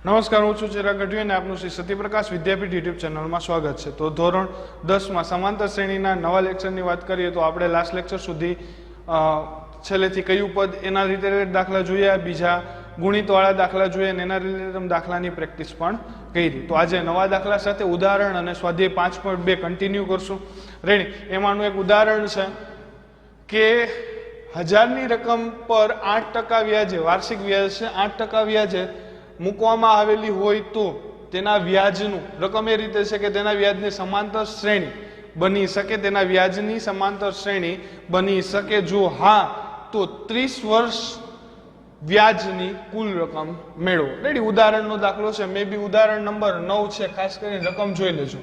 નમસ્કાર, હું છું ચિરાગ ગઢવી અને આપનું શ્રી સત્યપ્રકાશ વિદ્યાપીઠ યુટ્યુબ ચેનલમાં સ્વાગત છે। તો ધોરણ 10માં સમાંતર શ્રેણીના નવા લેક્ચરની વાત કરીએ તો આપણે લાસ્ટ લેક્ચર સુધી છેલ્લેથી કયું પદ એના રિલેટેડ દાખલા જોયા, બીજા ગુણિતવાળા દાખલા જોયા અને એના રિલેટેડ દાખલાની પ્રેક્ટિસ પણ કરી। તો આજે નવા દાખલા સાથે ઉદાહરણ અને સ્વાધ્યાય 5.2 કન્ટિન્યુ કરશું। રેડી? એમાંનું એક ઉદાહરણ છે કે 1000ની રકમ પર 8% વ્યાજે, વાર્ષિક વ્યાજ છે 8% વ્યાજે મૂકવામાં આવેલી હોય તો તેના વ્યાજનું રકમ એ રીતે છે કે તેના વ્યાજની સમાંતર શ્રેણી બની શકે, તેના વ્યાજની સમાંતર શ્રેણી બની શકે। જો હા તો 30 વર્ષ વ્યાજની કુલ રકમ મેળવો। રેડી? ઉદાહરણનો દાખલો છે, મે બી ઉદાહરણ નંબર 9 છે, ખાસ કરીને રકમ જોઈ લેજો।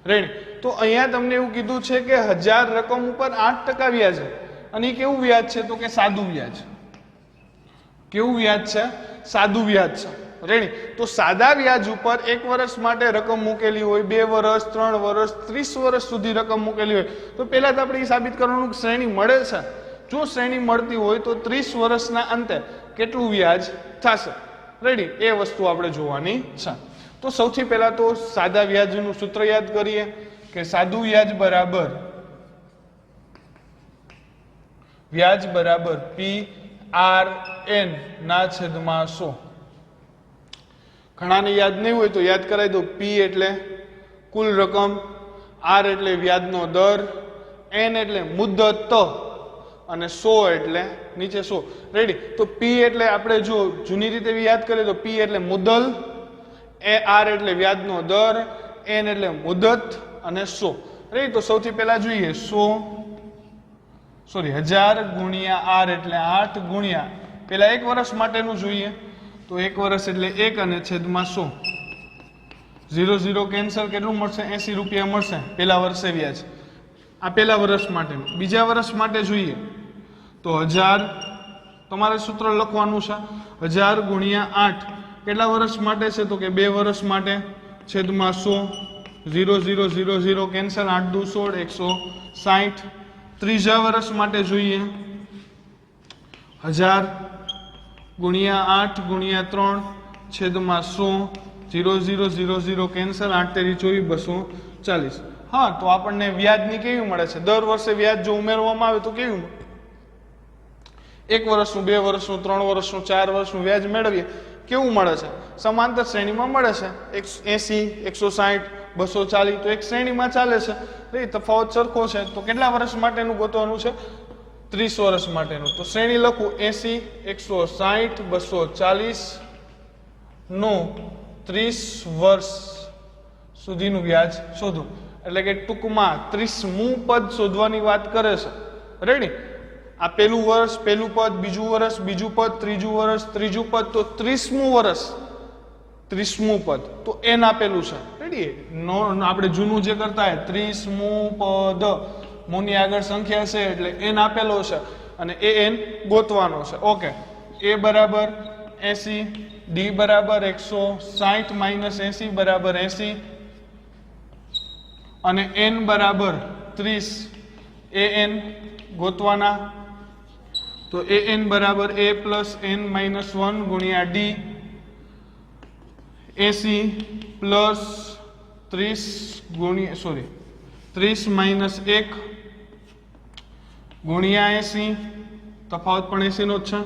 રેડી? તો અહીંયા તમને એવું કીધું છે કે 1000 રકમ ઉપર 8% વ્યાજ છે અને એ કેવું વ્યાજ છે તો કે સાદું વ્યાજ। કેવું વ્યાજ છે? સાદું વ્યાજ છે। રેડી? તો સાદા વ્યાજ ઉપર 1 વર્ષ માટે રકમ મૂકેલી હોય, 2 વર્ષ, 3 વર્ષ, 30 વર્ષ સુધી રકમ મૂકેલી હોય તો પહેલા તો આપણે એ સાબિત કરવાનું કે શ્રેણી મળે છે। જો શ્રેણી મળતી હોય તો 30 વર્ષના અંતે કેટલું વ્યાજ થશે? રેડી? એ વસ્તુ આપણે જોવાની છે। તો સૌથી પહેલા તો સાદા વ્યાજનું સૂત્ર યાદ કરીએ કે સાદું વ્યાજ બરાબર PRN ના છેદમાં 100। ઘણાને યાદ નહીં હોય તો યાદ કરાવી દો। P એટલે કુલ રકમ, R એટલે વ્યાજનો દર, N એટલે મુદ્દત અને 100 એટલે નીચે 100। રેડી? તો P એટલે આપણે જો જૂની રીતે યાદ કરીએ તો P એટલે મુદ્દલ, R એટલે વ્યાજનો દર, N એટલે મુદ્દત અને 100। રેડી? તો સૌથી પહેલા જોઈએ 1000 ગુણ્યા R એટલે 8 ગુણ્યા પેલા 1 વર્ષ માટેનું જોઈએ તો 1 વર્ષ એટલે 1 અને છેદમાં 100। 0 0 કેન્સલ, કેટલું મળશે? 80 રૂપિયા મળશે પેલા વર્ષે વ્યાજ। આ પેલા વર્ષ માટેનું। બીજા વર્ષ માટે જોઈએ તો 1000, તમારે સૂત્ર લખવાનું છે 1000 ગુણ્યા 8 કેટલા વર્ષ માટે છે તો કે 2 વર્ષ માટે છેદમાં 100। 0 0 0 0 કેન્સલ, 8 દુ 16, 160। ત્રીજા વર્ષ માટે જોઈએ 1000 ગુણ્યા 8 ગુણ્યા 3 છેદમાં 100। 0 0 0 0 કેન્સલ, 8 તેરી 24, 240। હા, તો આપણને વ્યાજની કેવી મળે છે? દર વર્ષે વ્યાજ જો ઉમેરવામાં આવે તો કેવી મળે? 1 વર્ષનું, 2 વર્ષનું, 3 વર્ષનું, 4 વર્ષનું વ્યાજ મેળવીએ કેવું મળે છે? સમાંતર શ્રેણીમાં મળે છે। 80, 160, 240 તો એક શ્રેણીમાં ચાલે છે। એ તફાવત સરખો છે તો કેટલા વર્ષ માટેનું ગોતવાનું છે? 30 વર્ષ માટેનું। તો શ્રેણી લખું 80, 160, 240 નું 30 વર્ષ સુધીનું વ્યાજ શોધો। એટલે કે ટૂંકમાં 30મું પદ શોધવાની વાત કરે છે। રેડી? આ પહેલું વર્ષ, પહેલું પદ, બીજું વર્ષ, બીજું પદ, ત્રીજું વર્ષ, ત્રીજું પદ, તો 30મું વર્ષ, 30મું પદ તો એન આપેલું છે। રેડી? આપણે જૂનું જે કરતા હોય 30મું પદ, મુની આગળ સંખ્યા છે એટલે એન આપેલો છે અને એ એન ગોતવાનો છે। ઓકે, એ બરાબર 80, ડી બરાબર 160 માઇનસ 80 બરાબર 80 અને એન બરાબર 30। એ એન ગોતવાના તો એ એન બરાબર a પ્લસ n માઇનસ 1 ગુણ્યા ડી। 80 પ્લસ 30 ગુણ્યા 30 માઇનસ 1 ગુણ્યા 80, તફાવત પણ 80 નો જ છે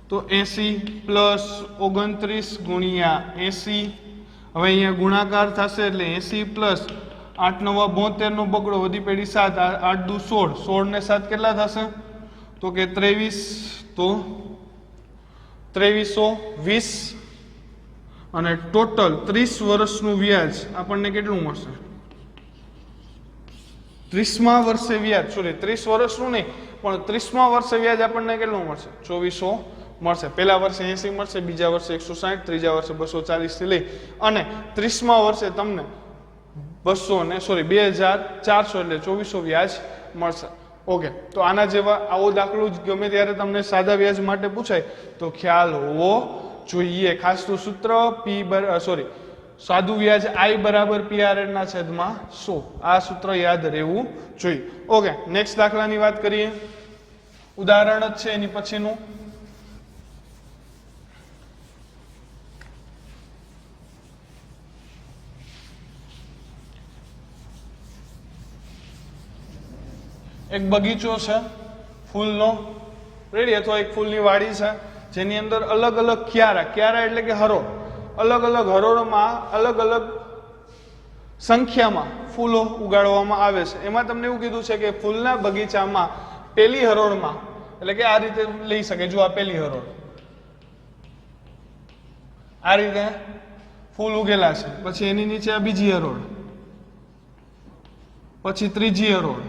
તો 80 પ્લસ 29 ગુણ્યા 80। હવે અહીંયા ગુણાકાર થશે એટલે 80 પ્લસ 8 9 72 નો બગડો, વધી પેઢી 7, 8 દુ 16, 16 ને 7 કેટલા થશે તો કે 23, તો 2320 અને ટોટલ 30 વર્ષનું વ્યાજ આપણને કેટલું મળશે? 30મા વર્ષે વ્યાજ, 30 વર્ષનું નહીં પણ 30મા વર્ષે વ્યાજ આપણને કેટલું મળશે? 2400 મળશે। પહેલા વર્ષે 80 મળશે, બીજા વર્ષે 160, ત્રીજા વર્ષે 240 થી લઈ અને 30મા વર્ષે તમને 2400 એટલે 2400 વ્યાજ મળશે। ઓકે, તો આના જેવા આવો દાખલો ગમે ત્યારે તમને સાદા વ્યાજ માટે પૂછાય તો ખ્યાલ હોવો જોઈએ। ખાસ તો સૂત્ર સાદું વ્યાજ I બરાબર PRN ના છેદમાં 100, આ સૂત્ર યાદ રહેવું જોઈએ। ઓકે, નેક્સ્ટ દાખલાની વાત કરીએ। ઉદાહરણ જ છે એની પછીનું। એક બગીચો છે ફૂલનો, રેડી, અથવા એક ફૂલની વાડી છે જેની અંદર અલગ અલગ ક્યારા એટલે કે હરોળ, અલગ અલગ હરોળમાં અલગ અલગ સંખ્યામાં ફૂલો ઉગાડવામાં આવે છે. એમાં તમને એવું કીધું છે કે ફૂલના બગીચામાં પેલી હરોળમાં, એટલે કે આ રીતે લઈ શકે, જો આ પેલી હરોળ, આ રીતે ફૂલ ઉગેલા છે, પછી એની નીચે આ બીજી હરોળ, પછી ત્રીજી હરોળ,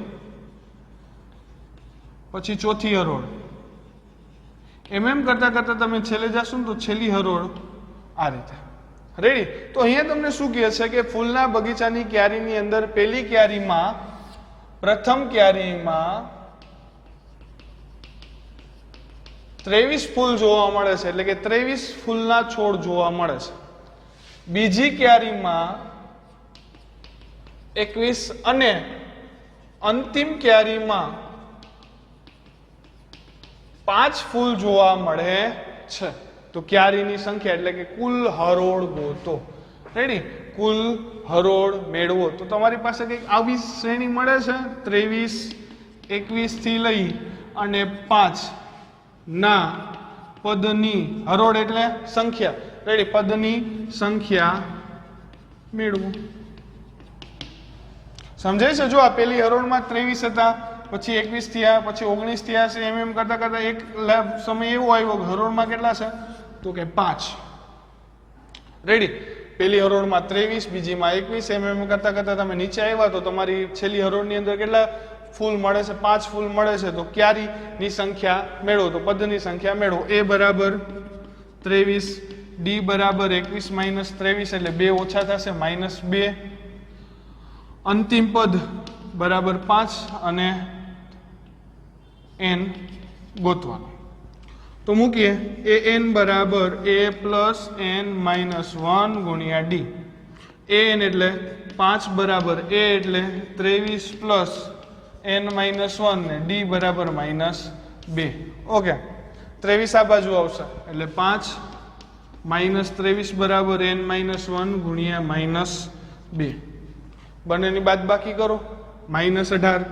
પછી ચોથી હરોળ, એમ કરતા કરતા તમે છેલ્લે જશો ને તો છેલ્લી હરોળ આ રીતે, રેડી. તો અહીંયા તમને શું કહે છે કે ફૂલના બગીચાની ક્યારીની અંદર પેલી ક્યારીમાં, પ્રથમ ક્યારીમાં 23 ફૂલ જોવા મળે છે, એટલે કે 23 ફૂલના છોડ જોવા મળે છે. બીજી ક્યારીમાં 21 અને અંતિમ ક્યારીમાં 5 ફૂલ જોવા મળે છે. તો ક્યારીની સંખ્યા એટલે કે કુલ હરોળ ગોતો, રેડી, કુલ હરોળ મેળવો. તો તમારી પાસે કંઈક આવી શ્રેણી મળે છે 23, 21 થી લઈ અને 5 ના પદની હરોળ એટલે સંખ્યા, રેડી, પદની સંખ્યા મેળવો. સમજાય છે? જો આ પેલી હરોળમાં 23 હતા, પછી 21 થયા, પછી 19 થયા છે, એમ કરતા કરતા એક સમય એવો આવ્યો કે હરોળમાં કેટલા છે તો કે 5, રેડી. પેલી હરોળમાં 23, બીજીમાં 21, એમ કરતા કરતા તમે નીચે આવ્યા તો તમારી છેલ્લી હરોળની અંદર કેટલા ફૂલ મળે છે? 5 ફૂલ મળે છે. તો ક્યારીની સંખ્યા મેળવો, તો પદની સંખ્યા મેળવો. a બરાબર 23, d બરાબર 21 માઇનસ 23 એટલે 2 ઓછા થશે, -2. અંતિમ પદ બરાબર 5 અને n ગોતવાનું. તો મૂકીએ an બરાબર a પ્લસ n માઇનસ 1 ગુણ્યા d. an એટલે 5 બરાબર a એટલે 23 પ્લસ n માઇનસ 1 ને d બરાબર -2. ઓકે, 23 આ બાજુ આવશે એટલે 5 માઇનસ 23 બરાબર n માઇનસ 1 ગુણ્યા -2. બંનેની બાદ બાકી કરો, -18.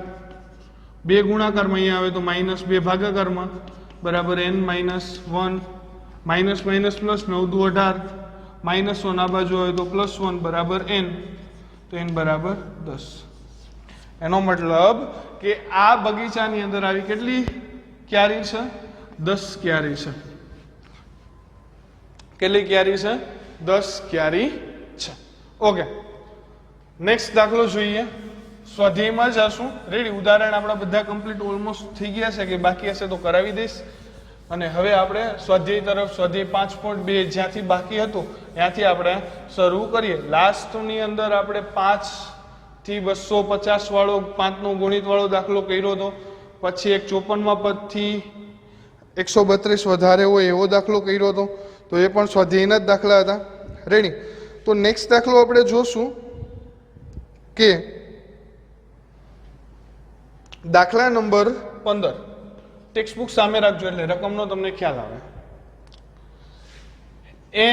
2 ગુણાકારમાં અહીંયા આવે તો -2 ભાગાકારમાં બરાબર n minus 1, minus minus plus 9 દુ 18, -1 આ બાજુ આવે તો +1 બરાબર n, તો n બરાબર 10. એનો મતલબ કે આ બગીચાની અંદર આવી કેટલી ક્યારી છે? 10 ક્યારી છે. કેટલી ક્યારી છે? 10 ક્યારી છે. ઓકે, નેક્સ્ટ દાખલો જોઈએ. સ્વાધ્યાયમાં જશું, રેડી. ઉદાહરણ આપણા બધા કમ્પ્લીટ ઓલમોસ્ટ થઈ ગયા છે, કે બાકી હશે તો કરાવી દઈશ. અને હવે આપણે સ્વાધ્યાય તરફ, સ્વાધ્યાય 5.2 જ્યાંથી બાકી હતું ત્યાંથી આપણે શરૂ કરીએ. લાસ્ટની અંદર આપણે 5 થી 250 વાળો 5 નો ગુણિત વાળો દાખલો કર્યો હતો. પછી એક 54માં પદથી 132 વધારે હોય એવો દાખલો કર્યો હતો, તો એ પણ સ્વાધ્યાયના જ દાખલા હતા, રેડી. તો નેક્સ્ટ દાખલો આપણે જોશું કે દાખલા નંબર 15. ટેક્સ્ટ બુક સામે રાખજો એટલે રકમનો તમને ખ્યાલ આવે.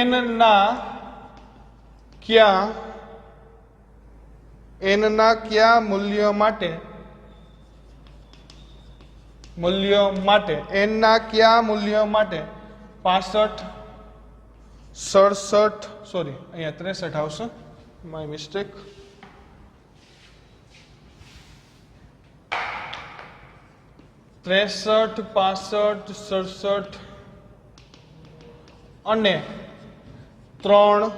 n ના કયા મૂલ્ય માટે n ના કયા મૂલ્ય માટે 65, 67, સોરી અહીંયા 63 આવશે, માય મિસ્ટેક. 63, 65, 67 અને 3,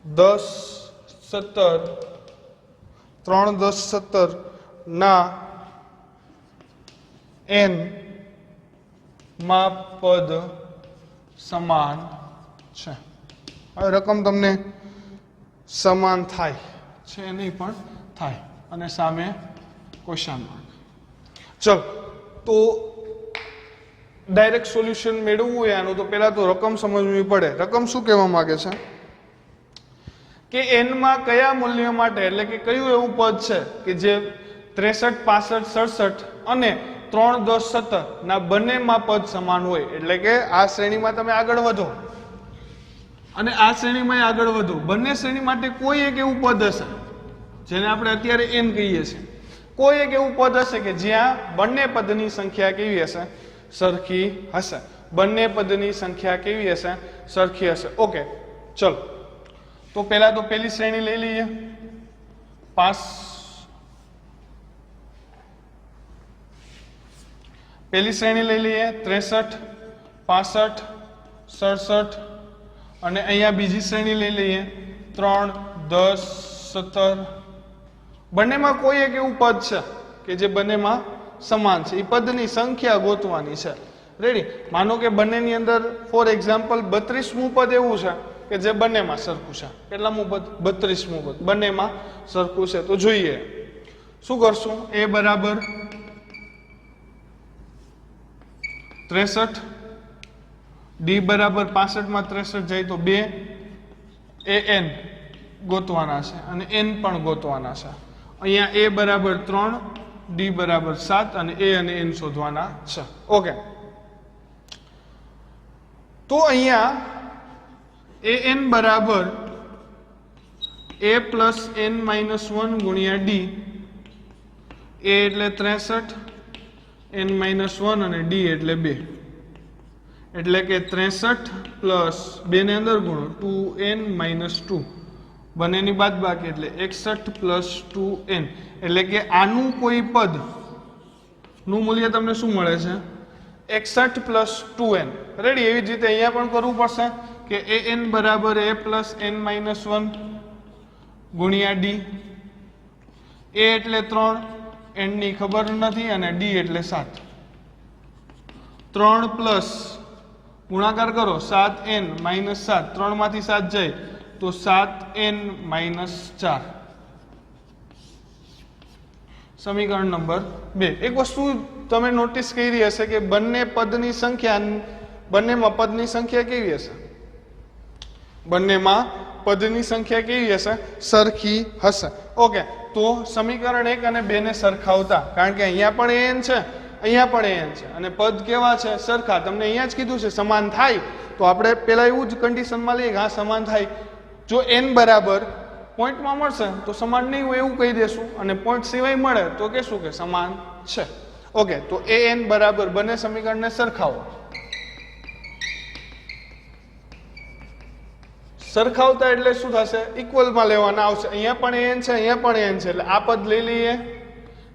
10, 17, 3, 10, 17 ના n માં પદ સમાન છે. હવે રકમ તમને સમાન થાય છે નહીં પણ થાય, અને સામે ક્વેશ્ચન માર્ક. ચલો, તો ડાયરેક્ટ સોલ્યુશન મેળવવું હોય આનું તો પહેલા તો રકમ સમજવી પડે. રકમ શું કહેવા માંગે છે કે n માં કયા મૂલ્ય માટે, એટલે કે કયું એવું પદ છે કે જે 63, 65, 67 અને 3, 10, 17 ના બંનેમાં પદ સમાન હોય. એટલે કે આ શ્રેણીમાં તમે આગળ વધો અને આ શ્રેણીમાં આગળ વધો, બંને શ્રેણી માટે કોઈ એક એવું પદ હશે જેને આપણે અત્યારે n કહીએ છીએ, કોઈ એક એવું પદ હશે કે જ્યાં બંને પદની સંખ્યા કેવી હશે? સરખી હશે. બંને પદની સંખ્યા કેવી હશે? સરખી હશે. ઓકે, ચલો તો પહેલા તો પહેલી શ્રેણી લઈ લઈએ. પહેલી શ્રેણી લઈ લઈએ 63, 65, 67 અને અહીંયા બીજી શ્રેણી લઈ લઈએ 3, 10, 17. બંનેમાં કોઈ એક એવું પદ છે કે જે બંનેમાં સમાન છે. એ પદની સંખ્યા ગોતવાની છે. રેડી? માનો કે બંનેની અંદર ફોર એક્ઝામ્પલ 32મું પદ એવું છે કે જે બંનેમાં સરખું છે. કેટલામું પદ? 32મું પદ બંનેમાં સરખું છે. તો જોઈએ શું કરશું. a બરાબર 63, d બરાબર 65 માં 63 જાય તો 2, an ગોતવાના છે અને n પણ ગોતવાના છે. અહીંયા a બરાબર 3, d બરાબર 7 અને a અને n શોધવાના છે. ઓકે, તો અહીંયા an બરાબર a પ્લસ n માઇનસ 1 ગુણ્યા d. a એટલે 63, n માઇનસ 1 અને d એટલે 2. એટલે કે 63 પ્લસ 2 ને અંદર ગુણો 2n માઇનસ 2, બંનેની બાદબાકી એટલે 61 પ્લસ 2n. એટલે કે આનું કોઈ પદ નું મૂલ્ય તમને શું મળે છે? 61 પ્લસ 2n. રેડી? એવી જ રીતે અહીંયા પણ કરવું પડશે કે an બરાબર a પ્લસ n માઇનસ 1 ગુણ્યા d. a એટલે 3, n ની ખબર નથી અને d એટલે 7. 3 પ્લસ ગુણાકાર કરો 7n માઇનસ 7, 3 માંથી 7 જાય તો 7n માઇનસ 4. સમીકરણ નંબર 2. એક વસ્તુ તમે નોટિસ કરી હશે કે બંનેમાં પદની સંખ્યા કેવી હશે? બંનેમાં પદની સંખ્યા કેવી હશે? સરખી હશે. ઓકે, તો સમીકરણ 1 અને 2 ને સરખાવતા, કારણ કે અહીંયા પણ an છે, અહીંયા પણ an છે અને પદ કેવા છે? સરખા. તમને અહીંયા જ કીધું છે સમાન થાય, તો આપણે પેલા એવું જ કન્ડિશનમાં લઈએ કે હા સમાન થાય. જો n બરાબર પોઈન્ટમાં મળશે તો સમાન નહીં હોય એવું કહી દેશું, અને પોઈન્ટ સિવાય મળે તો કહેશું કે સમાન છે. ઓકે, તો an બરાબર બંને સમીકરણને સરખાવો. સરખાવતા એટલે શું થશે? ઇક્વલમાં લેવાના આવશે. અહીંયા પણ an છે, અહીંયા પણ an છે, એટલે આ પદ લઈ લઈએ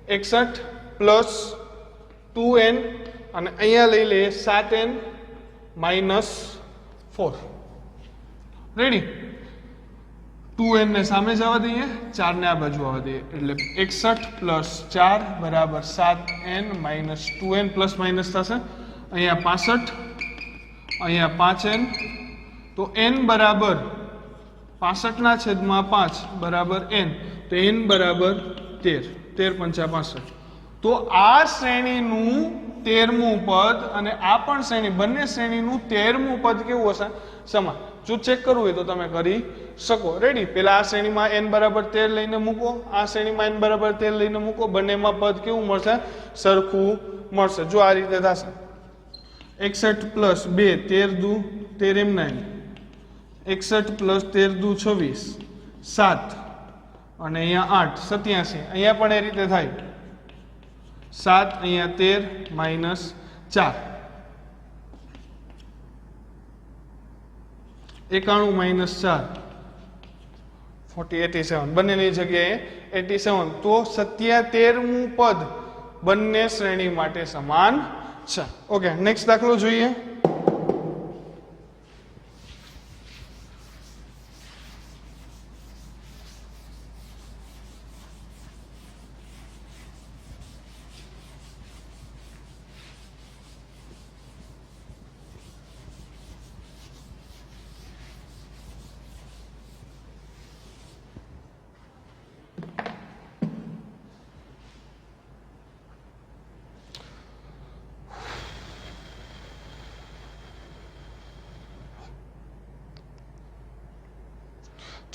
61 પ્લસ 2n અને અહીંયા લઈ લઈએ 7n માઇનસ 4. રેડી? 2n ને સામે જવા દઈએ, 4 ને આ બાજુ આવવા દઈએ, એટલે 61 પ્લસ 4 બરાબર 7n minus 2n plus minus થશે. અહીંયા 65, અહીંયા 5n, તો n બરાબર 65 ના છેદમાં 5 બરાબર n, તો n બરાબર 13. 13 પંચા 65. તો આ શ્રેણીનું 13મું પદ અને આ પણ શ્રેણી, બંને શ્રેણીનું 13મું પદ કેવું હશે? સમાન. જો ચેક કરવું હોય તો તમે કરી શકો. રેડી? પેલા આ શ્રેણીમાં n બરાબર 13 લઈને મૂકો, આ શ્રેણીમાં n બરાબર 13 લઈને મૂકો, બંનેમાં પદ કેવું મળશે? સરખું મળશે. જો આ રીતે થશે 61 પ્લસ 2 13 દુ 13 એમ 9, 61 પ્લસ 13 દુ 26, 7 અને અહીંયા 8 87. અહીંયા પણ એ રીતે થાય 7, અહીંયા 13 માઇનસ 4, 91 માઇનસ 4 87. બંનેની જગ્યાએ 87. તો 77મું પદ બંને શ્રેણી માટે સમાન છે. ઓકે, નેક્સ્ટ દાખલો જોઈએ.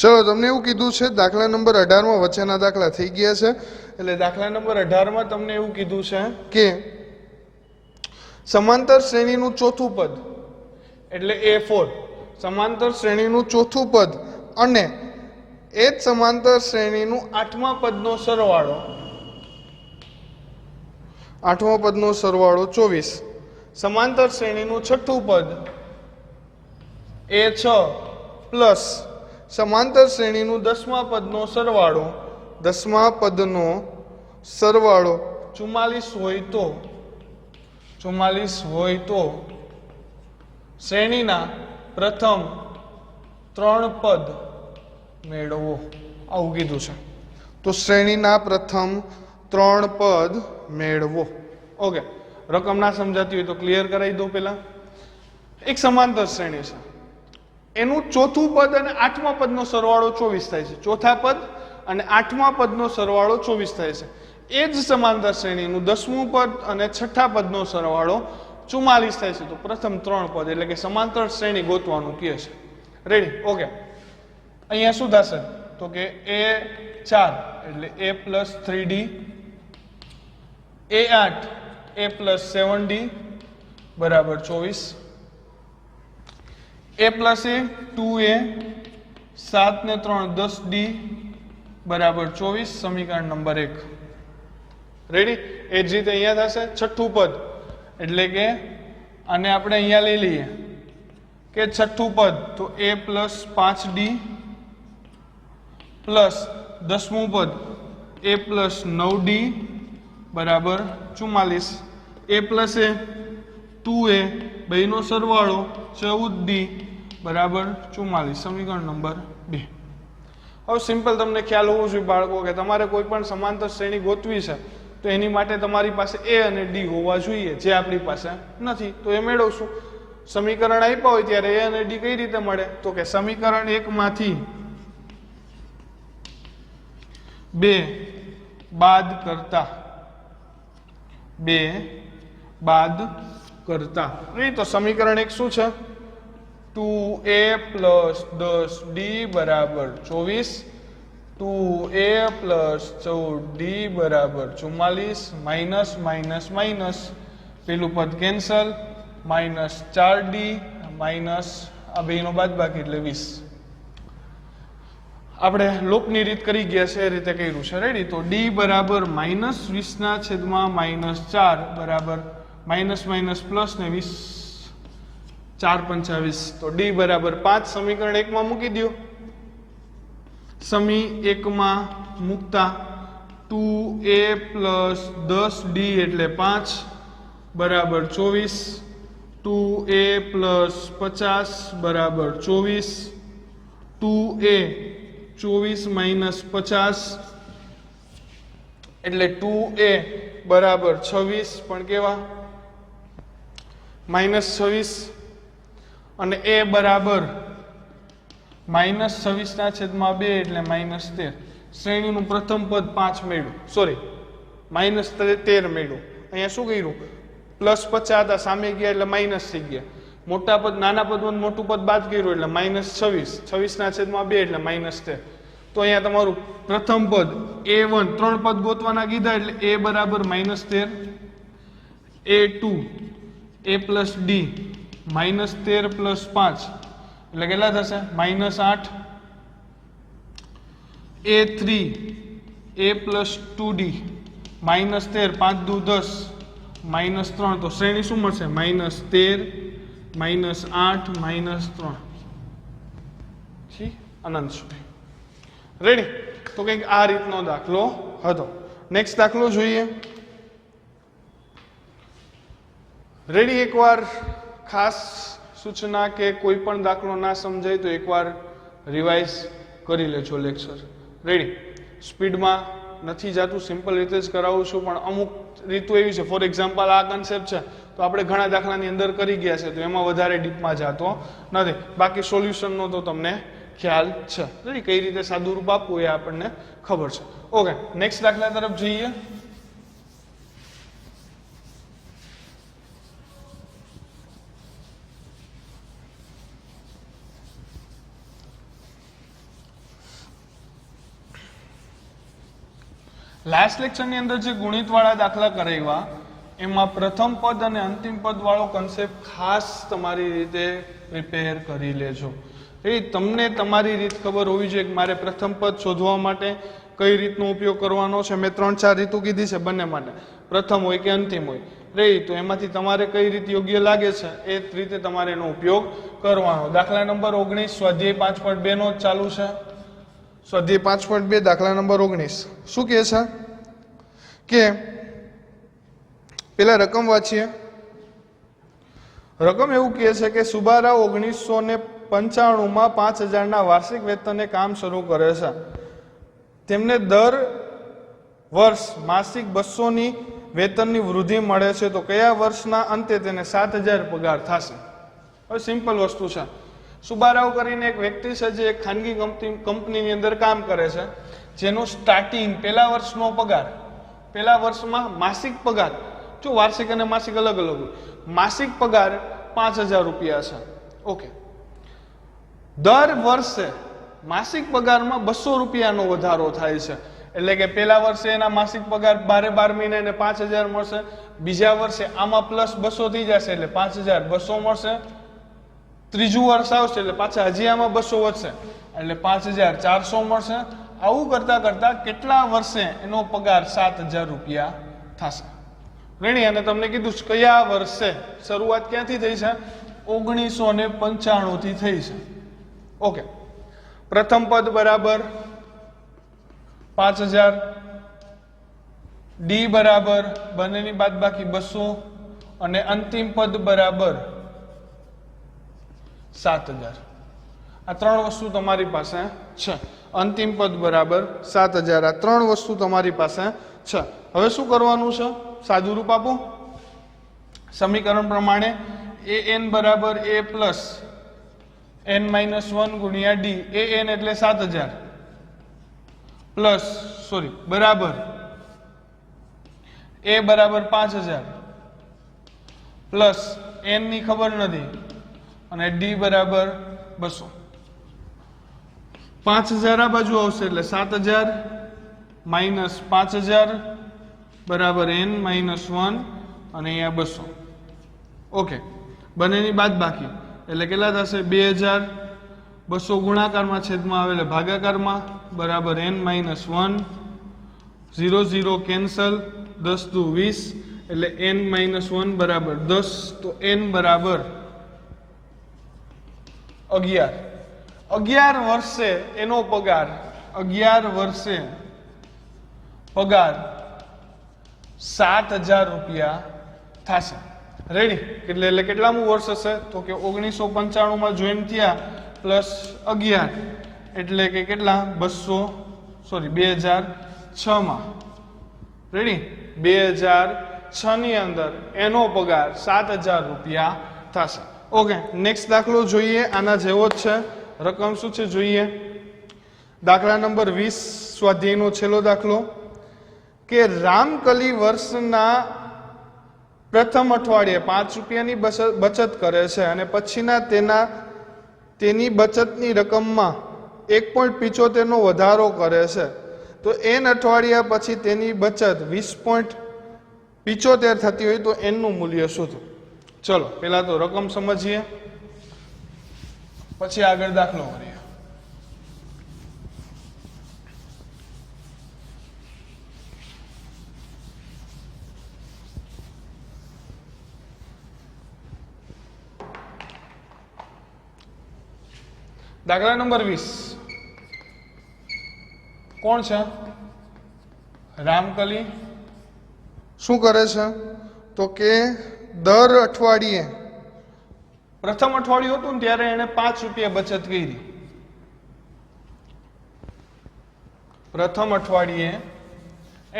ચલો, તમને એવું કીધું છે દાખલા નંબર 18માં વચ્ચેના દાખલા થઈ ગયા છે. એટલે દાખલા નંબર 18માં તમને એવું કીધું છે કે સમાંતર શ્રેણીનું ચોથું પદ એટલે A4, સમાંતર શ્રેણીનું ચોથું પદ અને એ જ સમાંતર શ્રેણીનું 8મા પદનો સરવાળો આઠમા પદનો સરવાળો 24. સમાંતર શ્રેણીનું છઠ્ઠું પદ એ 6 પ્લસ સમાંતર શ્રેણીનું 10મા પદનો સરવાળો 10મા પદનો સરવાળો 44 હોય તો શ્રેણીના પ્રથમ 3 પદ મેળવો. આવું કીધું છે. તો શ્રેણીના પ્રથમ 3 પદ મેળવો. ઓકે, રકમ ના સમજાતી હોય તો ક્લિયર કરાવી દો. પહેલા એક સમાંતર શ્રેણી છે, એનું ચોથું પદ અને આઠમા પદનો સરવાળો 24 થાય છે. ચોથા પદ અને આઠમા પદનો સરવાળો 24 થાય છે. એ જ સમાંતર શ્રેણીનું 10મું પદ અને છઠ્ઠા પદનો સરવાળો 44 થાય છે. તો પ્રથમ 3 પદ એટલે કે સમાંતર શ્રેણી ગોતવાનું કહે છે. રેડી? ઓકે, અહીંયા શું થશે તો કે A4 એટલે A plus 3D, A8 A plus 7D બરાબર 24, A પ્લસ A 2A 7 ને 3 10D બરાબર 24. સમીકરણ નંબર 1. રેડી? એ જ રીતે અહીંયા થશે છઠ્ઠું પદ એટલે કે આને આપણે અહીંયા લઈ લઈએ કે છઠ્ઠું પદ તો A પ્લસ 5D પ્લસ 10મું પદ A પ્લસ 9D બરાબર 44. A પ્લસ A 2A બેનો સરવાળો 14D બરાબર 44. સમીકરણ નંબર 2. હવે સિમ્પલ તમને ખ્યાલ હોવો જોઈએ બાળકો કે તમારે કોઈ પણ સમાંતર શ્રેણી ગોતવી છે તો એની માટે તમારી પાસે A અને D હોવા જોઈએ, જે આપણી પાસે નથી. તો એ મેળવશું. સમીકરણ આપ્યા હોય ત્યારે A અને D કઈ રીતે મળે તો કે સમીકરણ 1 માંથી 2 બાદ કરતા તો સમીકરણ 1 શું છે? 2A પ્લસ 10D બરાબર 24, 2A પ્લસ 14D બરાબર 44, માઇનસ માઇનસ માઇનસ પેલું પદ કેન્સલ, માઇનસ 4D માઇનસ આ બેનો બાદબાકી એટલે 20. આપણે લોપની રીત કરી ગયા છે, એ રીતે કર્યું છે. રેડી? તો D બરાબર માઇનસ 20/-4 બરાબર માઇનસ માઇનસ પ્લસ ને 20 4 25. તો D બરાબર 5. સમીકરણ 1 માં મૂકી દો. સમી 1 માં મૂકતા 2A પ્લસ 10D એટલે 5 બરાબર 24, 2A પ્લસ 50 બરાબર 24, 2A 24 માઇનસ 50 એટલે 2A બરાબર 26 પણ કેવા માઇનસ 26 અને A બરાબર માઇનસ 26/2 એટલે માઇનસ 13. શ્રેણીનું પ્રથમ પદ 5 મેળવ્યું, સોરી માઇનસ 13 મેળવ્યું. અહીંયા શું કર્યું? પ્લસ 50 હતા, સામે ગયા એટલે માઇનસ થઈ ગયા. મોટા પદ નાના પદમાં મોટું પદ બાદ કર્યું એટલે માઇનસ 26/2 એટલે માઇનસ 13. તો અહીંયા તમારું પ્રથમ પદ A1 3 પદ ગોતવાના કીધા એટલે A બરાબર minus 13, A2 A plus D minus 13 plus 5 એટલે કેટલા થશે? Minus 8, A3 A plus 2D minus 13 5 દુ 10 માઇનસ 3. તો શ્રેણી શું મળશે? માઇનસ 13 માઇનસ 8 માઇનસ 3 અનંત સુધી. રેડી? તો કંઈક આ રીતનો દાખલો હતો. નેક્સ્ટ દાખલો જોઈએ. રેડી? એકવાર ખાસ સૂચના કે કોઈ પણ દાખલો ના સમજાય તો એકવાર રિવાઇઝ કરી લેજો લેક્ચર. રેડી? સ્પીડમાં નથી જાતું, સિમ્પલ રીતે જ કરાવું છું, પણ અમુક રીતો એવી છે. ફોર એક્ઝામ્પલ આ કન્સેપ્ટ છે તો આપણે ઘણા દાખલાની અંદર કરી ગયા છે, તો એમાં વધારે ડીપમાં જાતો નથી. બાકી સોલ્યુશનનો તો તમને ખ્યાલ છે. રેડી? કઈ રીતે સાદું રૂપ આપવું એ આપણને ખબર છે. ઓકે, નેક્સ્ટ દાખલા તરફ જઈએ. લાસ્ટ લેક્ચરની અંદર જે ગુણિતવાળા દાખલા કરાવ્યા એમાં પ્રથમ પદ અને અંતિમ પદ વાળો કન્સેપ્ટ ખાસ તમારી રીતે પ્રિપેર કરી લેજો. એ તમને તમારી રીત ખબર હોવી જોઈએ કે મારે પ્રથમ પદ શોધવા માટે કઈ રીતનો ઉપયોગ કરવાનો છે. મેં 3-4 રીતો કીધી છે બંને માટે, પ્રથમ હોય કે અંતિમ હોય. તો એમાંથી તમારે કઈ રીત યોગ્ય લાગે છે એ રીતે તમારે એનો ઉપયોગ કરવાનો. દાખલા નંબર 19 સ્વાધ્યાય 5.2 નો ચાલુ છે. સ્વાધ્યાય 5.2 દાખલા નંબર 19 શું કહે છે કે પેલા રકમ વાંચીએ. રકમ એવું કહે છે કે સુબારાવ 1995 માં 5000 ના વાર્ષિક વેતને કામ શરૂ કરે છે. તેમને દર વર્ષ માસિક 200 ની વેતનની વૃદ્ધિ મળે છે. તો કયા વર્ષના અંતે તેને 7000 પગાર થશે? હવે સિમ્પલ વસ્તુ છે. સુબારાવ કરીને એક વ્યક્તિ છે જે એક ખાનગી કંપનીની અંદર કામ કરે છે, જેનો સ્ટાર્ટિંગ પહેલા વર્ષનો પગાર, પહેલા વર્ષમાં માસિક પગાર, જો વાર્ષિક અને માસિક અલગ અલગ હોય, માસિક પગાર 5000 રૂપિયા છે. ઓકે, દર વર્ષે માસિક પગારમાં 200 રૂપિયાનો વધારો થાય છે. એટલે કે પહેલા વર્ષે એના માસિક પગાર 12 મહિને એને 5000 મળશે, બીજા વર્ષે આમાં પ્લસ 200 થઈ જશે એટલે 5200 મળશે, ત્રીજું વર્ષ આવશે એટલે પાછા હજી આમાં 200 વધશે એટલે 5400 મળશે. આવું કરતા કરતા કેટલા વર્ષે એનો પગાર 7000 રૂપિયા થશે? રેડી? અને તમને કીધું કયા વર્ષે, શરૂઆત ક્યાંથી થઈ છે? 1995 થી થઈ છે. ઓકે, પ્રથમ પદ બરાબર 5000, ડી બરાબર બંનેની બાદબાકી 200 અને અંતિમ પદ બરાબર 7000. આ ત્રણ વસ્તુ તમારી પાસે છે. અંતિમ પદ બરાબર 7000, આ ત્રણ વસ્તુ તમારી પાસે છે. હવે શું કરવાનું છે? સાદું રૂપ આપો. સમીકરણ પ્રમાણે an બરાબર a પ્લસ n-1 ગુણ્યા ડી, an એટલે 7000 પ્લસ બરાબર a બરાબર 5000 પ્લસ n ની ખબર નથી અને d બરાબર 200. 5000 આ બાજુ આવશે એટલે 7000 માઇનસ 5000 બરાબર n-1 અને અહીંયા 200. ઓકે, બંનેની બાદબાકી એટલે કેટલા થશે? 2000. 200 ગુણાકારમાં છેદમાં આવે એટલે ભાગાકારમાં બરાબર n-1, 0 0 કેન્સલ, 10 દુ 20 એટલે n-1 બરાબર 10. તો n બરાબર 11. 11 વર્ષે એનો પગાર, 11 વર્ષે પગાર 7000 રૂપિયા થશે. રેડી? એટલે કેટલામું વર્ષ હશે? તો કે 1995 માં જોઈન થયા પ્લસ 11 એટલે કે કેટલા? 2006 માં. રેડી? 2006 ની અંદર એનો પગાર 7000 રૂપિયા થશે. ઓકે, નેક્સ્ટ દાખલો જોઈએ. આના જેવો જ છે. રકમ શું છે જોઈએ. દાખલા નંબર 20 સ્વાધ્યાયનો છેલ્લો દાખલો કે રામકલી વર્ષના પ્રથમ અઠવાડિયે 5 રૂપિયાની બચત કરે છે અને પછીના તેની બચતની રકમમાં 1.75 નો વધારો કરે છે. તો n અઠવાડિયા પછી તેની બચત 20.75 થતી હોય તો n નું મૂલ્ય શોધો. ચલો પહેલા તો રકમ સમજીએ, પછી આગળ દાખલો કરીએ. દાખલા નંબર 20. કોણ છે? રામકલી. શું કરે છે? તો કે દર અઠવાડિયે, પ્રથમ અઠવાડિયું હતું ને ત્યારે એને 5 રૂપિયા બચત કરી. પ્રથમ અઠવાડિયે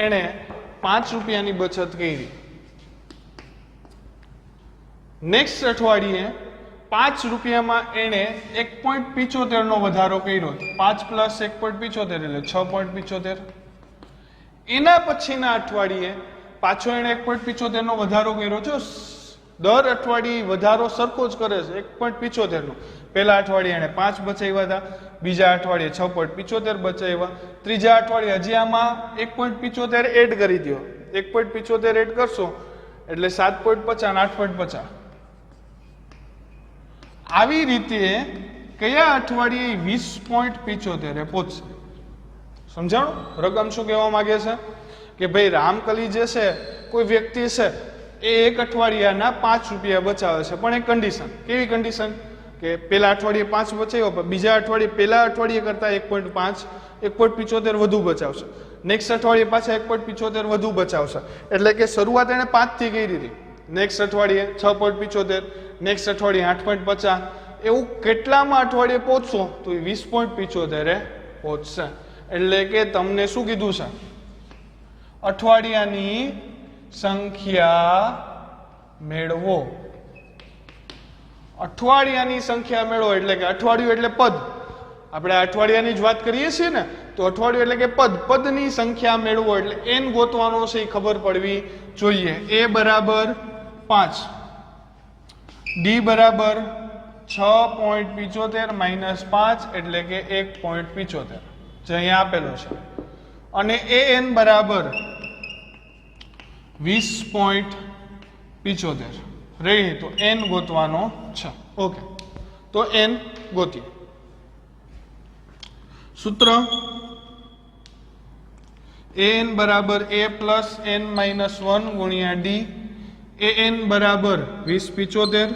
એને 5 રૂપિયાની બચત કરી. નેક્સ્ટ અઠવાડિયે 5 રૂપિયામાં એણે 1.75 નો વધારો કર્યો. 5 પ્લસ 1.75 એટલે 6.75. એના પછીના અઠવાડિયે પાછો એણે 1.75 નો વધારો કર્યો. જો દર અઠવાડિયે વધારો સરખો જ કરે છે 1.75 નો. પહેલા અઠવાડિયે એણે 5 બચાવ્યા હતા, બીજા અઠવાડિયે 6.75 બચાવ્યા, ત્રીજા અઠવાડિયે હજી આમાં 1.75 એડ કરી દો. 1.75 એડ કરશો એટલે 7.50 8.50. આવી રીતે કયા અઠવાડિયે 20.75 પહોંચશે? સમજાણું? રકમ શું કહેવા માંગે છે કે ભાઈ રામકલી જે છે કોઈ વ્યક્તિ છે એ એક અઠવાડિયાના 5 રૂપિયા બચાવે છે, પણ એક કન્ડિશન. કેવી કન્ડિશન? કે પેલા અઠવાડિયે 5 બચાવ્યો, પણ બીજા અઠવાડિયે પેલા અઠવાડિયે કરતા 1.75 વધુ બચાવશે. નેક્સ્ટ અઠવાડિયે પાછા 1.75 વધુ બચાવશે. એટલે કે શરૂઆત એને 5 થી કરી હતી, નેક્સ્ટ અઠવાડિયે 6.75, નેક્સ્ટ અઠવાડિયે 8.50, એવું કેટલામાં અઠવાડિયે પહોંચશો તો 20.75 પહોંચશે. એટલે કે તમને શું કીધું છે? અઠવાડિયાની સંખ્યા મેળવો. અઠવાડિયાની સંખ્યા મેળવો એટલે કે અઠવાડિયું એટલે પદ. આપણે અઠવાડિયાની જ વાત કરીએ છીએ ને, તો અઠવાડિયું એટલે કે પદ. પદની સંખ્યા મેળવો એટલે n ગોતવાનો છે એ ખબર પડવી જોઈએ. a બરાબર 5, d બરાબર 6.75 માઇનસ 5 એટલે કે 1.75 જે અહીંયા આપેલો છે, અને an બરાબર 20.75. રેડી? તો n ગોતવાનો છે. ઓકે, તો n ગોતીએ. સૂત્ર an બરાબર a પ્લસ n માઇનસ 1 ગુણ્યા d. an બરાબર 20.75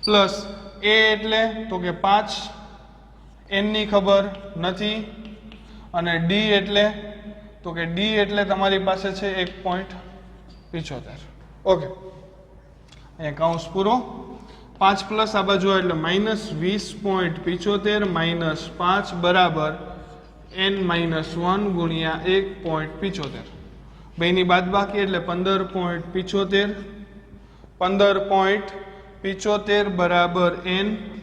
પ્લસ a એટલે તો કે 5, n ની ખબર નથી, અને d એટલે તો કે d એટલે તમારી પાસે છે 1.75. ઓકે, અહીંયા કૌંસ પૂરો. 5 પ્લસ આ બાજુ એટલે માઇનસ 20.75 માઇનસ 5 બરાબર n માઇનસ 1 ગુણ્યા 1.75. બેની બાદબાકી એટલે 15.75. 15.75 બરાબર n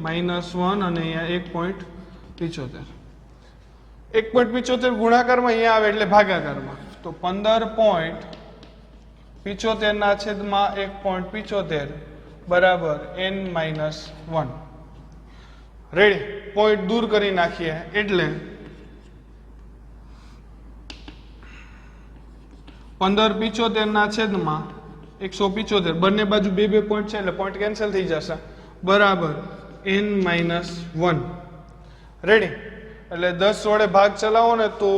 માઇનસ 1 અને અહીંયા 1.75. 1.75 ગુણાકારમાં અહીંયા આવે એટલે ભાગાકારમાં, તો 15.75 ના છેદમાં 1.75 બરાબર n માઇનસ 1. રેડી? પોઈન્ટ દૂર કરી નાખીએ એટલે 15.75 ના છેદમાં 175, બંને બાજુ બે પોઈન્ટ છે એટલે પોઈન્ટ કેન્સલ થઈ જશે, બરાબર n માઇનસ 1. રેડી? એટલે 10 વડે ભાગ ચલાવો ને તો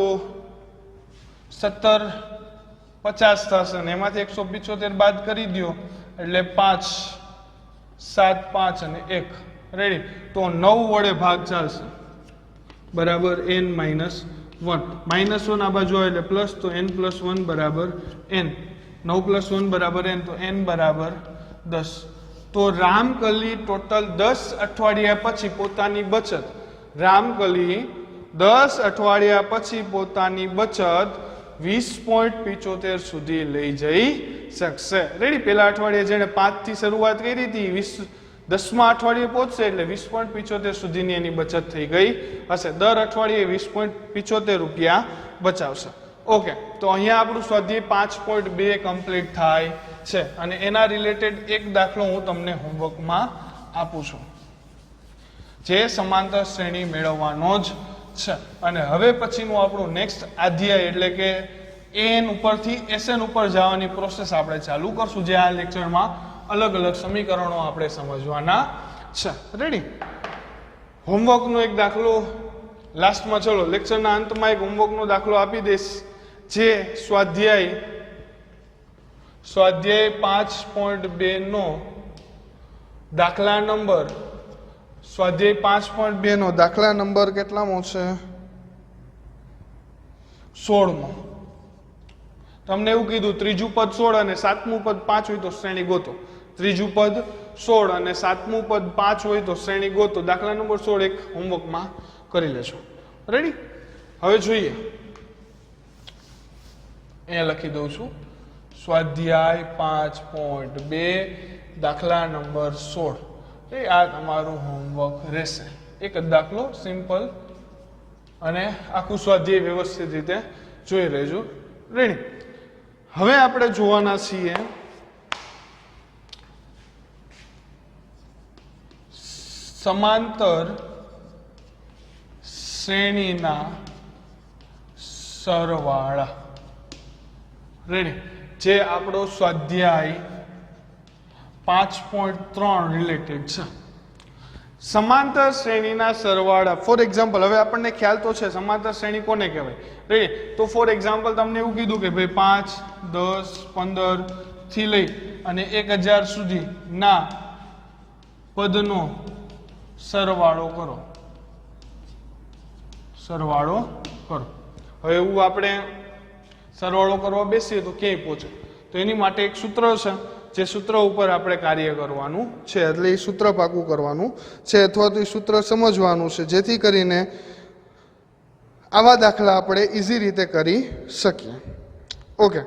17.50 થશે, ને એમાંથી 175 બાદ કરી દો એટલે 5, 7, 5 અને 1. રેડી? તો 9 વડે ભાગ ચાલશે, બરાબર n માઇનસ 1. માઇનસ 1 આ બાજુ આવે એટલે પ્લસ, તો n પ્લસ 1 બરાબર n. 9 પ્લસ 1 બરાબર n, તો n બરાબર 10. તો રામકલી ટોટલ 10 અઠવાડિયા પછી પોતાની બચત, રામકલી 10 અઠવાડિયા પછી પોતાની બચત 20.75 સુધી લઈ જઈ શકશે. રેડી? પેલા અઠવાડિયે જેને 5 થી શરૂઆત કરી હતી, 10મા અઠવાડિયે પહોંચશે એટલે 20.75 સુધીની એની બચત થઈ ગઈ હશે. દર અઠવાડિયે 20.75 રૂપિયા બચાવશે. ઓકે, તો અહીંયા આપણું સ્વાધ્યાય 5.2 કમ્પ્લીટ થાય છે, અને એના રિલેટેડ એક દાખલો હું તમને હોમવર્કમાં આપું છું, જે સમાંતર શ્રેણી મેળવવાનો જ છે. અને હવે પછીનું આપણું નેક્સ્ટ અધ્યાય એટલે કે an ઉપરથી sn ઉપર જવાની પ્રોસેસ આપણે ચાલુ કરશું, જે આ લેક્ચરમાં અલગ અલગ સમીકરણો આપણે સમજવાના છે. રેડી? હોમવર્કનો એક દાખલો લાસ્ટમાં, ચલો લેક્ચરના અંતમાં એક હોમવર્કનો દાખલો આપી દઈશ, જે સ્વાધ્યાય 5.2 નો દાખલા નંબર, સ્વાધ્યાય 5.2 નો દાખલા નંબર કેટલામો છે? 16મો. તમને એવું કીધું ત્રીજું પદ 16 અને સાતમું પદ 5 હોય તો શ્રેણી ગોતો. ત્રીજું પદ 16 અને સાતમું પદ 5 હોય તો શ્રેણી ગોતો. દાખલા નંબર 16 એક હોમવર્કમાં કરી લેજો. રેડી? હવે જોઈએ, અહીંયા લખી દઉં છું, સ્વાધ્યાય 5.2 દાખલા નંબર 16. આ તમારું હોમવર્ક રહેશે. એક જ દાખલો, સિમ્પલ, અને આખું સ્વાધ્યાય વ્યવસ્થિત રીતે જોઈ લેજો. રેડી? હવે આપણે જોવાના છીએ સમાંતર શ્રેણીના સરવાળા. રેડી? જે આપણો સ્વાધ્યાય 5.3 રિલેટેડ છે. સમાંતર શ્રેણીના સરવાળા ફોર એક્ઝામ્પલ, હવે આપણને ખ્યાલ તો છે સમાંતર શ્રેણી કોને કહેવાય, રેડી? તો ફોર એક્ઝામ્પલ તમને એવું કીધું કે ભાઈ 5, 10, 15 થી લઈ અને 1000 સુધીના પદનો સરવાળો કરો. સરવાળો કરો. હવે એવું આપણે સરવાળો કરવા બેસીએ તો ક્યાંય પહોંચે? તો એની માટે એક સૂત્ર છે, જે સૂત્ર ઉપર આપણે કાર્ય કરવાનું છે, એટલે એ સૂત્ર પાકું કરવાનું છે અથવા તો એ સૂત્ર સમજવાનું છે, જેથી કરીને આવા દાખલા આપણે ઇઝી રીતે કરી શકીએ. ઓકે,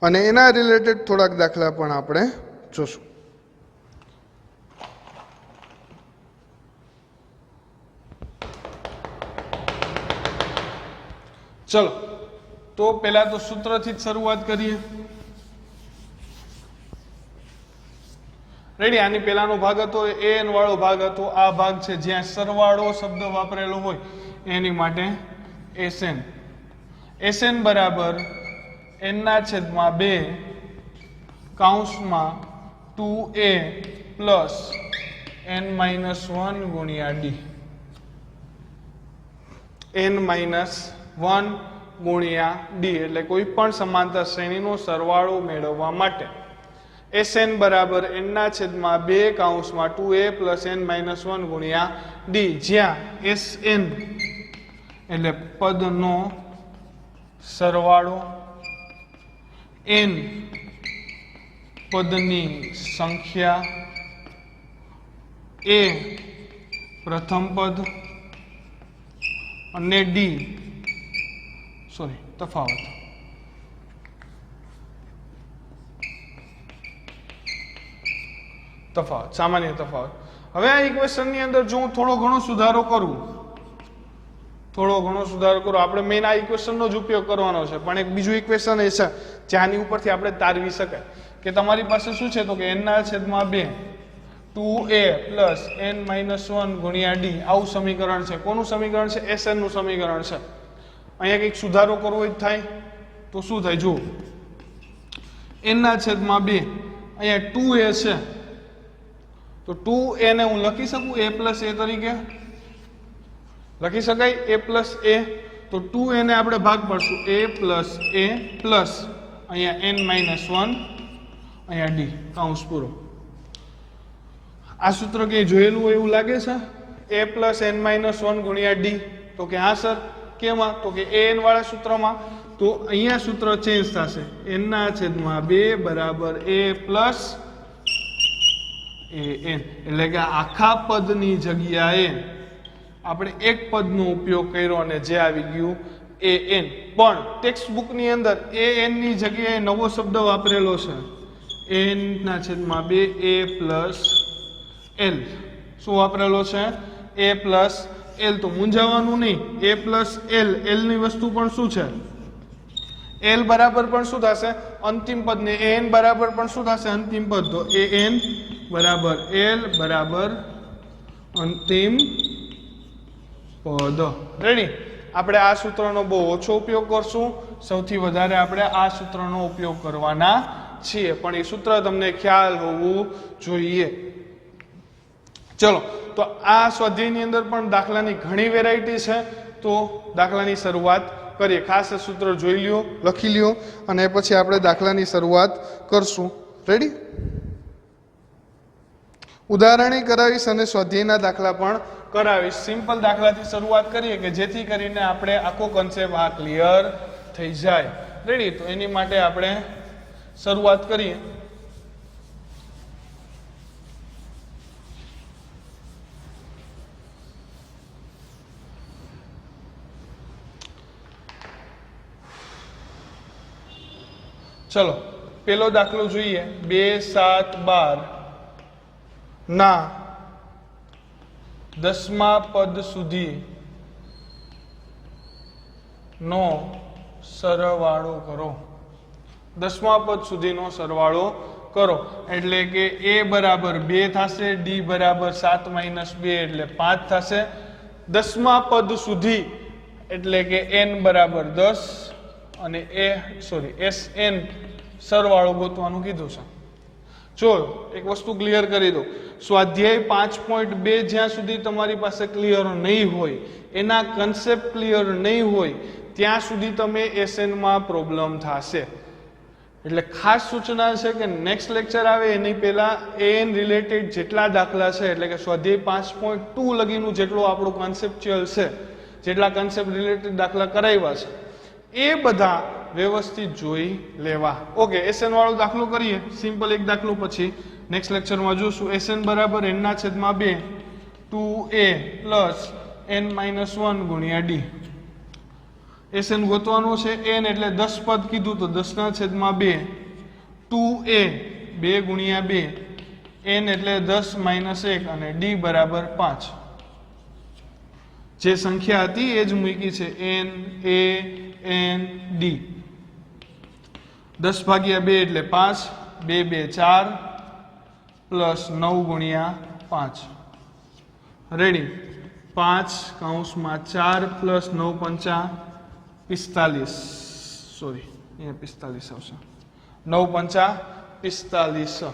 અને એના રિલેટેડ થોડાક દાખલા પણ આપણે જોશું. ચલો, તો પહેલા તો સૂત્રથી જ શરૂઆત કરીએ. રેડી? આની પહેલાનો ભાગ હતો an વાળો ભાગ હતો. આ ભાગ છે જ્યાં સરવાળો શબ્દ વાપરેલો હોય એની માટે SN. SN બરાબર n/2 કૌંસમાં 2a પ્લસ n-1 ગુણ્યા d. n-1 ગુણ્યા d એટલે કોઈ પણ સમાંતર શ્રેણીનો સરવાળો મેળવવા માટે SN બરાબર n/2 કૌંસમાં 2a પ્લસ n-1 ગુણ્યા d, જ્યાં SN એટલે પદનો સરવાળો, n પદની સંખ્યા, a પ્રથમ પદ અને d તફાવત. સામાન્ય તફાવત. હવે આ ઇક્વેશનની અંદર જો હું થોડો ઘણો સુધારો કરું, આપણે મેઇન આ ઇક્વેશનનો જ ઉપયોગ કરવાનો છે, પણ એક બીજું ઇક્વેશન એ છે જ્યાંની ઉપરથી આપણે તારવી શકાય કે તમારી પાસે શું છે, તો કે n/2 2a પ્લસ n-1 ગુણ્યા d આવું સમીકરણ છે. કોનું સમીકરણ છે? SN નું સમીકરણ છે. અહીંયા કંઈક સુધારો કરવો જ થાય તો શું થાય? જુઓ, n/2 અહીંયા 2a છે, તો 2a ને હું લખી શકું a પ્લસ a તરીકે? લખી શકાય a પ્લસ a. તો 2a ને આપણે ભાગ પાડશું a પ્લસ a પ્લસ અહીંયા n-1 અહીંયા d કૌંસ પૂરો. આ સૂત્ર ક્યાંય જોયેલું હોય એવું લાગે છે? a પ્લસ n-1 ગુણ્યા d. તો કે હા સર. કેમાં? તો કે an વાળા સૂત્રમાં. તો અહીંયા સૂત્ર ચેન્જ થશે, n/2 બરાબર a પ્લસ an, એટલે કે આખા પદની જગ્યાએ આપણે એક પદનો ઉપયોગ કર્યો અને જે આવી ગયું an. પણ ટેક્સ્ટ બુકની અંદર an ની જગ્યાએ નવો શબ્દ વાપરેલો છે, n/2 a પ્લસ l. શું વાપરેલો છે? a plus l. તો મૂંઝાવાનું નહીં, a પ્લસ l, l ની વસ્તુ પણ શું છે? l બરાબર પણ શું થશે? અંતિમ પદ. ને an બરાબર પણ શું થશે? અંતિમ પદ. તો an બરાબર l બરાબર અંતિમ પદ. રેડી? આપણે આ સૂત્રનો બહુ ઓછો ઉપયોગ કરશું, સૌથી વધારે આપણે આ સૂત્રનો ઉપયોગ કરવાના છીએ, પણ એ સૂત્ર તમને ખ્યાલ હોવું જોઈએ. ચલો, તો આ સ્વાધ્યાયની અંદર પણ દાખલાની ઘણી વેરાયટી છે, તો દાખલાની શરૂઆત કરીએ. ખાસ સૂત્ર જોઈ લ્યો, લખી લ્યો, અને પછી આપણે દાખલાની શરૂઆત કરશું. રેડી? ઉદાહરણી કરાવીશ અને સ્વાધ્યાયના દાખલા પણ કરાવીશ. સિમ્પલ દાખલાથી શરૂઆત કરીએ કે જેથી કરીને આપણે આખો કન્સેપ્ટ આ ક્લિયર થઈ જાય. રેડી? તો એની માટે આપણે શરૂઆત કરીએ. ચલો, પેલો દાખલો જોઈએ. 2, 7, 12 ના 10મા પદ સુધી નો સરવાળો કરો. 10મા પદ સુધીનો સરવાળો કરો એટલે કે a બરાબર 2 થશે, d બરાબર 7 - 2 એટલે 5 થશે. 10મા પદ સુધી એટલે કે n બરાબર 10 અને SN સરવાળો ગોતવાનું કીધું છે. જો એક વસ્તુ ક્લિયર કરી દો, સ્વાધ્યાય 5.2 જ્યાં સુધી તમારી પાસે ક્લિયર નહીં હોય, એના કન્સેપ્ટ ક્લિયર નહીં હોય ત્યાં સુધી તમે SN માં પ્રોબ્લેમ થશે. એટલે ખાસ સૂચના છે કે નેક્સ્ટ લેક્ચર આવે એની પહેલા AN રિલેટેડ જેટલા દાખલા છે, એટલે કે સ્વાધ્યાય 5.2 લગીનું જેટલું આપણું કોન્સેપ્ચ્યુઅલ છે, જેટલા કન્સેપ્ટ રિલેટેડ દાખલા કરાવ્યા છે એ બધા વ્યવસ્થિત જોઈ લેવા. ઓકે, SN વાળો દાખલો કરીએ, સિમ્પલ એક દાખલો, પછી નેક્સ્ટ લેક્ચરમાં જોશું. SN બરાબર n/2 2a પ્લસ n-1 ગુણ્યા d. SN ગોતવાનો છે. n એટલે 10 પદ કીધું તો 10/2 2a 2 ગુણ્યા 2 n એટલે 10 - 1 અને d બરાબર 5. જે સંખ્યા હતી એ જ મૂકી છે, n a n d. 10/2 એટલે 5, 2 2 4 પ્લસ 9 ગુણ્યા 5. રેડી? 5 કૌંસમાં 4 પ્લસ 9 પંચા 45, સોરી અહીંયા 45 આવશે, 9 પંચા 45.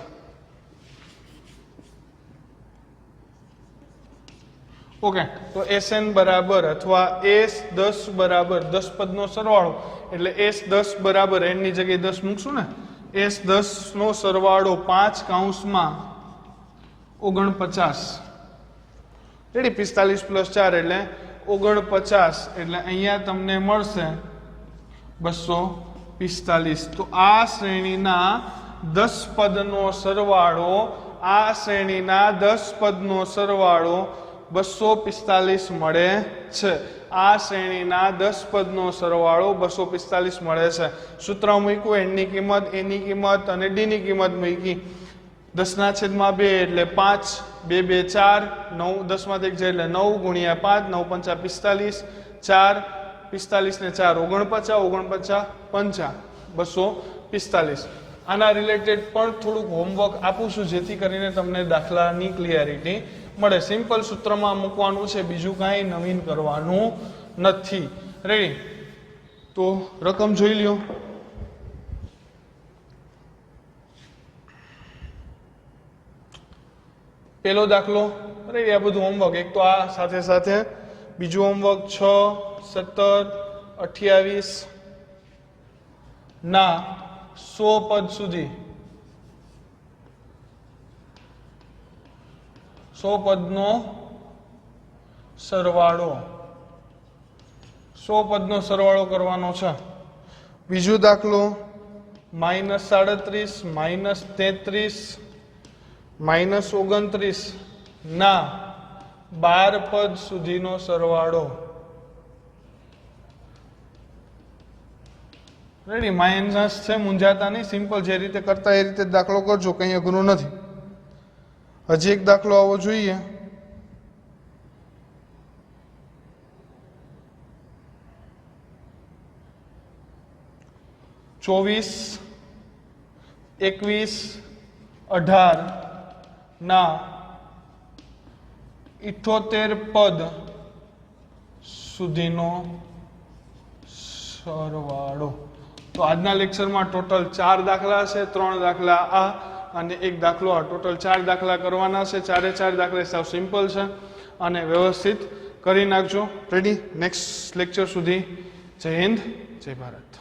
ઓકે, તો SN બરાબર અથવા S10 બરાબર 10 પદનો સરવાળો, એટલે S10 બરાબર n ની જગ્યાએ 10 મૂકશું ને, S10 નો સરવાળો 5 કૌંસમાં 49. રેડી? 45 પ્લસ 4 એટલે 49, એટલે અહીંયા તમને મળશે 245. તો આ શ્રેણીના 10 પદનો સરવાળો, આ શ્રેણીના 10 પદનો સરવાળો 245 મળે છે. આ શ્રેણીના 10 પદનો સરવાળો 245 મળે છે. સૂત્ર મૂક્યું, n ની કિંમત, a ની કિંમત અને d ની કિંમત મૂકી. 10/2 એટલે 5, 2 2 4, 9 10 એટલે 9 ગુણ્યા 5, 9 પંચા 45, 4 45 ને 4 49, 49 પંચા 245. આના રિલેટેડ પણ થોડુંક હોમવર્ક આપું છું જેથી કરીને તમને દાખલાની ક્લિયરિટી મળે. સિમ્પલ સૂત્રમાં મૂકવાનું છે, બીજું કાંઈ નવીન કરવાનું નથી. રેડી? તો રકમ જોઈ લ્યો. પેલો દાખલો, રેડી? આ બધું હોમવર્ક, એક તો આ સાથે સાથે બીજું હોમવર્ક 6, 17, 28 ના 100 પદ સુધી, 100 પદનો સરવાળો, 100 પદનો સરવાળો કરવાનો છે. બીજો દાખલો -37, -33, -29 ના 12 પદ સુધીનો સરવાળો. રેડી? માઇનસ છે, મૂંઝાતા નહીં, સિમ્પલ જે રીતે કરતા એ રીતે દાખલો કરજો, કંઈ અઘરું નથી. હજી એક દાખલો આવો જોઈએ. ચોવીસ, 21, 18 ના 78 પદ સુધીનો સરવાળો. તો આજના લેક્ચરમાં ટોટલ 4 દાખલા છે, 3 દાખલા આ અને એક દાખલો આ. ટોટલ 4 દાખલા કરવાના છે. 4 દાખલા સાવ સિમ્પલ છે અને વ્યવસ્થિત કરી નાખજો. રેડી? નેક્સ્ટ લેક્ચર સુધી જય હિન્દ, જય ભારત.